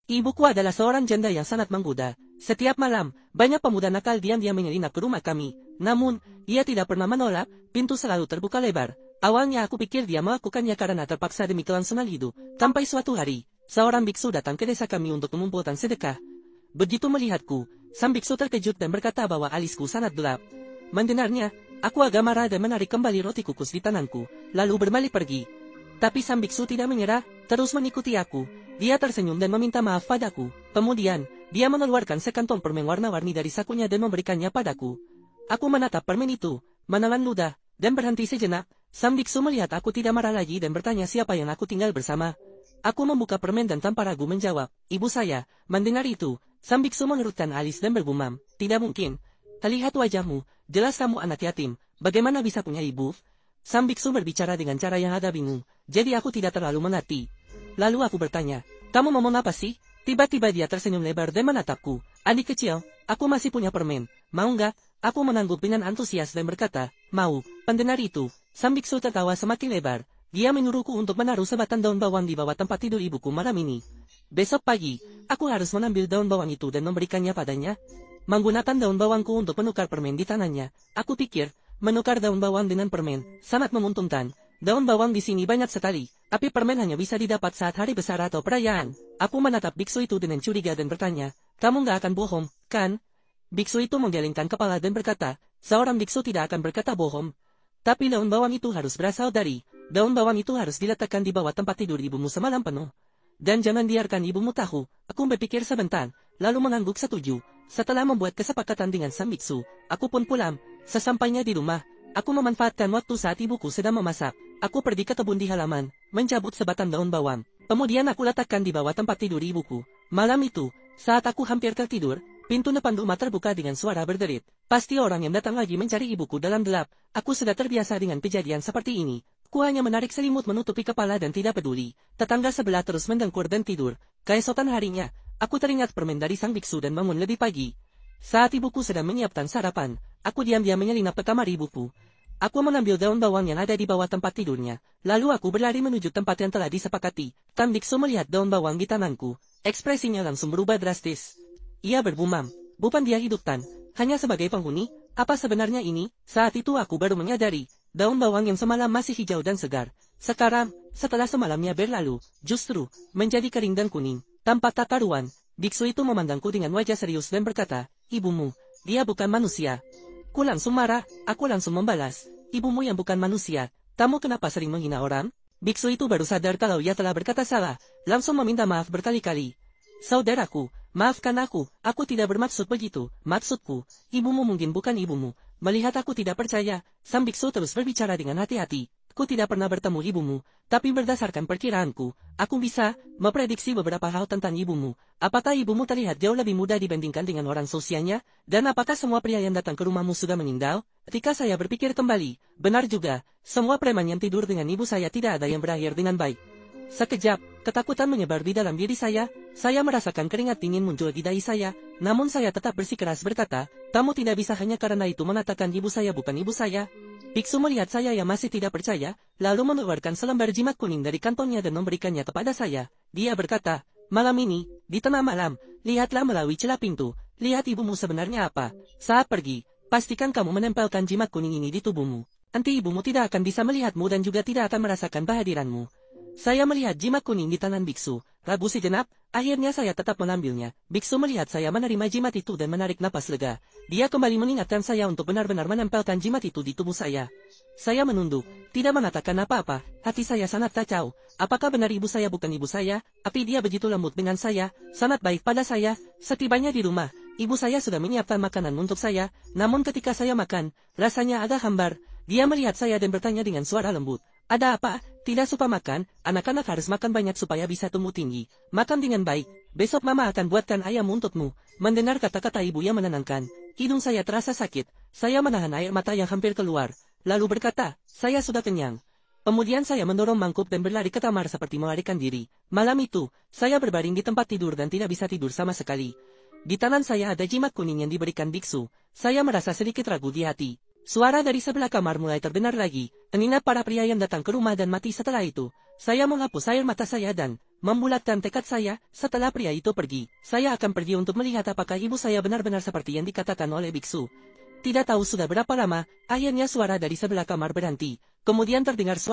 Ibuku adalah seorang janda yang sangat menggoda. Setiap malam, banyak pemuda nakal diam-diam menyelinap ke rumah kami. Namun, ia tidak pernah menolak, pintu selalu terbuka lebar. Awalnya aku pikir dia melakukannya karena terpaksa demi kelangsungan hidup. Sampai suatu hari, seorang biksu datang ke desa kami untuk mengumpulkan sedekah. Begitu melihatku, sang biksu terkejut dan berkata bahwa alisku sangat gelap. Mendengarnya, aku agak marah dan menarik kembali roti kukus di tanganku, lalu berbalik pergi. Tapi sang biksu tidak menyerah, terus mengikuti aku. Dia tersenyum dan meminta maaf padaku. Kemudian, dia mengeluarkan sekantong permen warna-warni dari sakunya dan memberikannya padaku. Aku menatap permen itu, menelan ludah, dan berhenti sejenak. Sang biksu melihat aku tidak marah lagi dan bertanya siapa yang aku tinggal bersama. Aku membuka permen dan tanpa ragu menjawab, ibu saya. Mendengar itu, sang biksu mengerutkan alis dan bergumam, tidak mungkin. Lihat wajahmu, jelas kamu anak yatim, bagaimana bisa punya ibu? Sang biksu berbicara dengan cara yang agak bingung, jadi aku tidak terlalu mengerti. Lalu aku bertanya, kamu ngomong apa sih? Tiba-tiba dia tersenyum lebar dan menatapku. Adik kecil, aku masih punya permen. Mau nggak? Aku mengangguk dengan antusias dan berkata, mau. Pendengar itu, sang biksu tertawa semakin lebar. Dia menyuruhku untuk menaruh sebatang daun bawang di bawah tempat tidur ibuku malam ini. Besok pagi, aku harus mengambil daun bawang itu dan memberikannya padanya. Menggunakan daun bawangku untuk menukar permen di tangannya. Aku pikir, menukar daun bawang dengan permen sangat menguntungkan. Daun bawang di sini banyak sekali, tapi permen hanya bisa didapat saat hari besar atau perayaan. Aku menatap biksu itu dengan curiga dan bertanya, kamu nggak akan bohong, kan? Biksu itu menggelengkan kepala dan berkata, seorang biksu tidak akan berkata bohong. Tapi daun bawang itu harus berasal dari, daun bawang itu harus diletakkan di bawah tempat tidur ibumu semalam penuh. Dan jangan biarkan ibumu tahu. Aku berpikir sebentar, lalu mengangguk setuju. Setelah membuat kesepakatan dengan sang biksu, aku pun pulang. Sesampainya di rumah, aku memanfaatkan waktu saat ibuku sedang memasak. Aku pergi ke kebun di halaman, mencabut sebatang daun bawang. Kemudian aku letakkan di bawah tempat tidur ibuku. Malam itu, saat aku hampir tertidur, pintu depan rumah terbuka dengan suara berderit. Pasti orang yang datang lagi mencari ibuku dalam gelap. Aku sudah terbiasa dengan kejadian seperti ini. Ku hanya menarik selimut menutupi kepala dan tidak peduli. Tetangga sebelah terus mendengkur dan tidur. Keesokan harinya, aku teringat permen dari sang biksu dan bangun lebih pagi. Saat ibuku sedang menyiapkan sarapan, aku diam-diam menyelinap ke kamar ibuku. Aku mengambil daun bawang yang ada di bawah tempat tidurnya. Lalu aku berlari menuju tempat yang telah disepakati. Sang biksu melihat daun bawang di tanganku. Ekspresinya langsung berubah drastis. Ia bergumam, bukan dia hidup Tan, hanya sebagai penghuni. Apa sebenarnya ini? Saat itu aku baru menyadari, daun bawang yang semalam masih hijau dan segar. Sekarang, setelah semalamnya berlalu, justru menjadi kering dan kuning. Tanpa tak karuan, biksu itu memandangku dengan wajah serius dan berkata, ibumu, dia bukan manusia. Ku langsung marah, aku langsung membalas, ibumu yang bukan manusia, kamu kenapa sering menghina orang? Biksu itu baru sadar kalau ia telah berkata salah, langsung meminta maaf berkali-kali. Saudaraku, maafkan aku tidak bermaksud begitu, maksudku, ibumu mungkin bukan ibumu. Melihat aku tidak percaya, sang biksu terus berbicara dengan hati-hati. Aku tidak pernah bertemu ibumu, tapi berdasarkan perkiraanku, aku bisa memprediksi beberapa hal tentang ibumu. Apakah ibumu terlihat jauh lebih muda dibandingkan dengan orang seusianya? Dan apakah semua pria yang datang ke rumahmu sudah meninggal? Ketika saya berpikir kembali, benar juga, semua preman yang tidur dengan ibu saya tidak ada yang berakhir dengan baik. Sekejap, ketakutan menyebar di dalam diri saya merasakan keringat dingin muncul di dahi saya, namun saya tetap bersikeras berkata, kamu tidak bisa hanya karena itu mengatakan ibu saya bukan ibu saya. Biksu melihat saya yang masih tidak percaya, lalu mengeluarkan selembar jimat kuning dari kantongnya dan memberikannya kepada saya. Dia berkata, malam ini, di tengah malam, lihatlah melalui celah pintu, lihat ibumu sebenarnya apa. Saat pergi, pastikan kamu menempelkan jimat kuning ini di tubuhmu. Nanti ibumu tidak akan bisa melihatmu dan juga tidak akan merasakan kehadiranmu. Saya melihat jimat kuning di tangan biksu, ragu sejenak, akhirnya saya tetap mengambilnya. Biksu melihat saya menerima jimat itu dan menarik napas lega. Dia kembali mengingatkan saya untuk benar-benar menempelkan jimat itu di tubuh saya. Saya menunduk, tidak mengatakan apa-apa, hati saya sangat kacau. Apakah benar ibu saya bukan ibu saya? Tapi dia begitu lembut dengan saya, sangat baik pada saya. Setibanya di rumah, ibu saya sudah menyiapkan makanan untuk saya, namun ketika saya makan, rasanya agak hambar. Dia melihat saya dan bertanya dengan suara lembut, ada apa? Tidak suka makan, anak-anak harus makan banyak supaya bisa tumbuh tinggi. Makan dengan baik, besok mama akan buatkan ayam untukmu. Mendengar kata-kata ibu yang menenangkan, hidung saya terasa sakit, saya menahan air mata yang hampir keluar, lalu berkata, saya sudah kenyang. Kemudian saya mendorong mangkuk dan berlari ke kamar seperti melarikan diri. Malam itu, saya berbaring di tempat tidur dan tidak bisa tidur sama sekali. Di tangan saya ada jimat kuning yang diberikan biksu, saya merasa sedikit ragu di hati. Suara dari sebelah kamar mulai terdengar lagi, mengingat para pria yang datang ke rumah dan mati setelah itu. Saya menghapus air mata saya dan membulatkan tekad saya. Setelah pria itu pergi, saya akan pergi untuk melihat apakah ibu saya benar-benar seperti yang dikatakan oleh biksu. Tidak tahu sudah berapa lama, akhirnya suara dari sebelah kamar berhenti. Kemudian terdengar suara